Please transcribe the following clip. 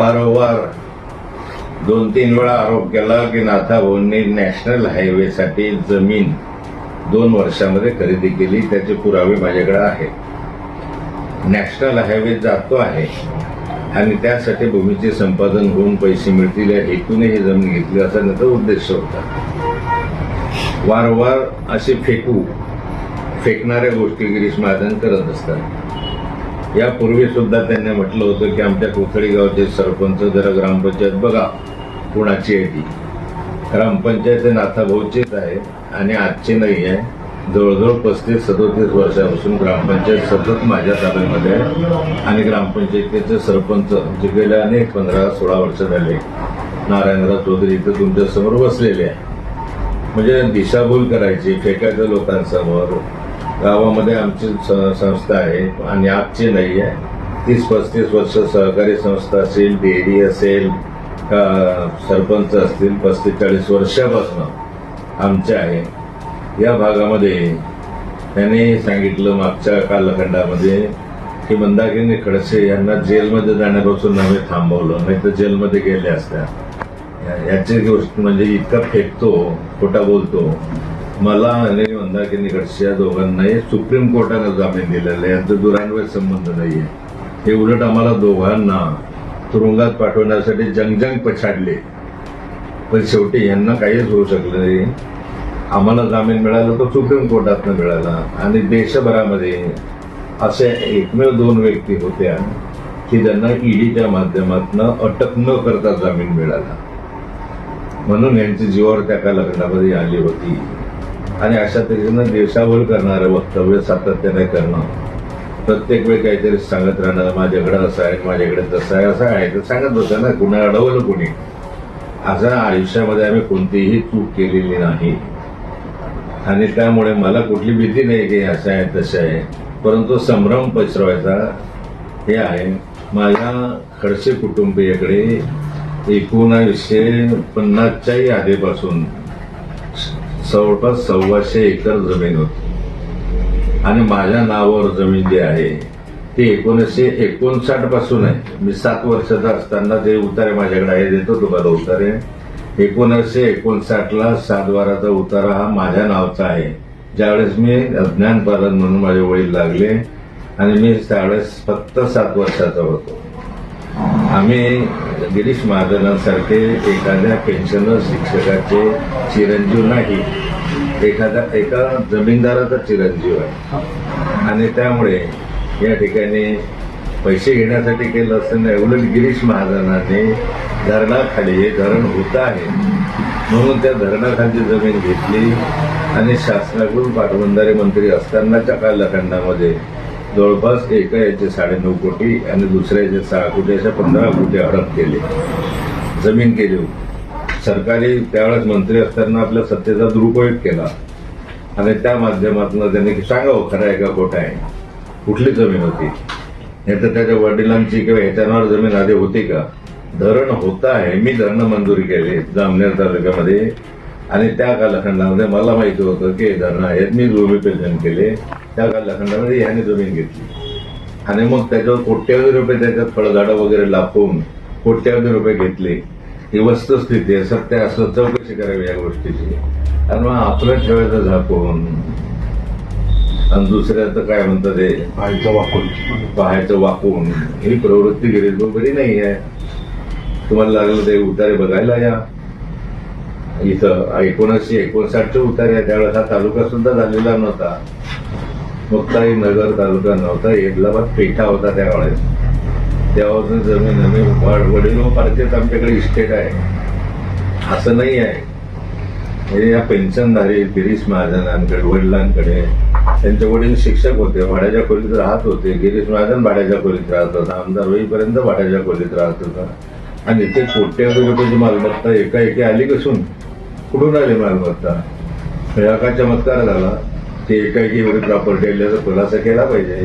वारंवार 2-3 वेळा आरोप केला की नाथाभाऊंनी नॅशनल हायवेसाठी जमीन 2 वर्षामध्ये खरेदी केली. त्याचे पुरावे माझ्याकडे आहेत. नॅशनल हायवे जातो आहे आणि त्यासाठी भूमीचे संपादन होऊन पैसे मिळतील या हेतूने ही जमीन घेतली असा त्याचा उद्देश होता. वारंवार असे फेकणाऱ्या गोष्टी गिरीश महाजन करत असतात. यापूर्वी सुद्धा त्यांनी म्हटलं होतं की आमच्या कोथळी गावचे सरपंच जरा ग्रामपंचायत बघा कुणाची आहे ती. ग्रामपंचायत नाथाभाऊचीच आहे आणि आजची नाही आहे. जवळजवळ 35-37 वर्षापासून ग्रामपंचायत सतत माझ्या ताब्यामध्ये आहे आणि ग्रामपंचायतीचे सरपंच जे गेल्या अनेक 15-16 वर्ष झाले नारायणराव चौधरी इथं तुमच्या समोर बसलेले आहे. म्हणजे दिशाभूल करायची, फेकायचं लोकांसमोर. गावामध्ये आमची संस्था आहे आणि आजची नाही आहे. 30-35 वर्ष सहकारी संस्था असेल, डेअरी असेल, सरपंच असतील, 35-40 वर्षापासून आमचे आहे. या भागामध्ये त्यांनी सांगितलं मागच्या कालखंडामध्ये की मंदाकिनी खडसे यांना जेलमध्ये जाण्यापासून आम्ही थांबवलं, नाही तर जेलमध्ये गेले असत्या. याची गोष्ट म्हणजे इतका फेकतो, खोटा बोलतो. मला आणि मंदाकिनी खडसे या दोघांनाही सुप्रीम कोर्टानं जामीन दिलेला आहे. यांचा दुरान्वय संबंध नाही आहे. हे उलट आम्हाला दोघांना तुरुंगात पाठवण्यासाठी जंग पछाडले, पण शेवटी यांना काहीच होऊ शकलं नाही. आम्हाला जामीन मिळाला तो सुप्रीम कोर्टातनं मिळाला आणि देशभरामध्ये असे एकमेव 2 व्यक्ती होत्या की ज्यांना ईडीच्या माध्यमातून अटक न करता जामीन मिळाला. म्हणून यांची जीवावर त्या कालखंडामध्ये आली होती. आणि अशा तऱ्हेनं दिशाभूल करणारं वक्तव्य सातत्याने करणं, प्रत्येक वेळी काहीतरी सांगत राहणं, माझ्याकडे असं आहे, माझ्याकडे तसं आहे, असं आहे तर सांगत होतं ना. कुणा अडवलं कोणी? असं आयुष्यामध्ये आम्ही कोणतीही चूक केलेली नाही आणि त्यामुळे मला कुठली भीती नाही की असं आहे तसं आहे. परंतु संभ्रम पसरवायचा हे आहे. माझ्या खडसे कुटुंबीयाकडे 1950च्याही आधीपासून जवळपास 125 एकर जमीन होती आणि माझ्या नावावर जमीन जी आहे ती 1959 पासून आहे. मी 7 वर्षाचा असताना जे उतारे माझ्याकडे आहे देतो तुम्हाला उतारे. 1959ला 7/12चा उतारा हा माझ्या नावाचा आहे. ज्यावेळेस मी अज्ञानपालन म्हणून माझे वडील लागले आणि मी त्यावेळेस फक्त 7 वर्षाचा होतो. आम्ही गिरीश महाजनांसारखे एखाद्या पेन्शनर शिक्षकाचे चिरंजीव नाही, एका जमीनदाराचा चिरंजीव आहे आणि त्यामुळे या ठिकाणी पैसे घेण्यासाठी केलं असतं नाही. उलट गिरीश महाजनाने धरणाखाली धरण होत आहे म्हणून त्या धरणाखालची जमीन घेतली आणि शासनाकडून पाटबंधारे मंत्री असतानाच्या कालखंडामध्ये जवळपास एका याचे 9.5 कोटी आणि दुसऱ्या याचे 6 कोटी अशा 15 कोटी हडप केले, जमीन केली. सरकारी त्यावेळेस मंत्री असताना आपल्या सत्तेचा दुरुपयोग केला आणि त्या माध्यमातून त्यांनी सांगावं खरं आहे का खोटं आहे, कुठली जमीन होती. नाही तर त्याच्या वडिलांची किंवा ह्याच्या नावावर जमीन आधी होती का? धरण होत आहे. मी धरणं मंजुरी केली जामनेर तालुक्यामध्ये आणि त्या कालखंडामध्ये मला माहिती होतं की धरणं आहेत. मी भूमिपूजन केले. त्या कालखंडामध्ये ह्याने जमीन घेतली आणि मग त्याच्यावर कोट्यावधी रुपये त्याच्यात फळझाडं वगैरे लापून कोट्यावधी रुपये घेतले. ही वस्तुस्थिती आहे. सत्य असं चौकशी करावी या गोष्टीची. आणि मग आपलं ठेवायचं झाकून आणि दुसऱ्याचं काय म्हणतात ते पाहायचं वाकून ही प्रवृत्ती गिरीश बरी नाही आहे. तुम्हाला लागलं ते उतारे बघायला या. इथं 1959चे उतारे आहे. त्यावेळेस हा तालुका सुद्धा झालेला नव्हता. मुक्ताई नगर तालुका नव्हता. एडलाबाद पेठा होता त्यावेळेस. तेव्हापासून जमीन आम्ही वडिलोपार्जित आमच्याकडे इस्टेट आहे असं नाही आहे. म्हणजे या पेन्शनधारी गिरीश महाजनांकडे वडिलांकडे त्यांचे वडील शिक्षक होते, भाड्याच्या खोलीत राहत होते. गिरीश महाजन भाड्याच्या खोलीत राहत होता. आमदार होईपर्यंत भाड्याच्या खोलीत राहत होता आणि इथे कोट्यावधी रुपयाची मालमत्ता एकाएकी आली कसून कुठून आली मालमत्ता? हा चमत्कार झाला की एकाएकी एवढी प्रॉपर्टी आल्याचा खुलासा केला पाहिजे.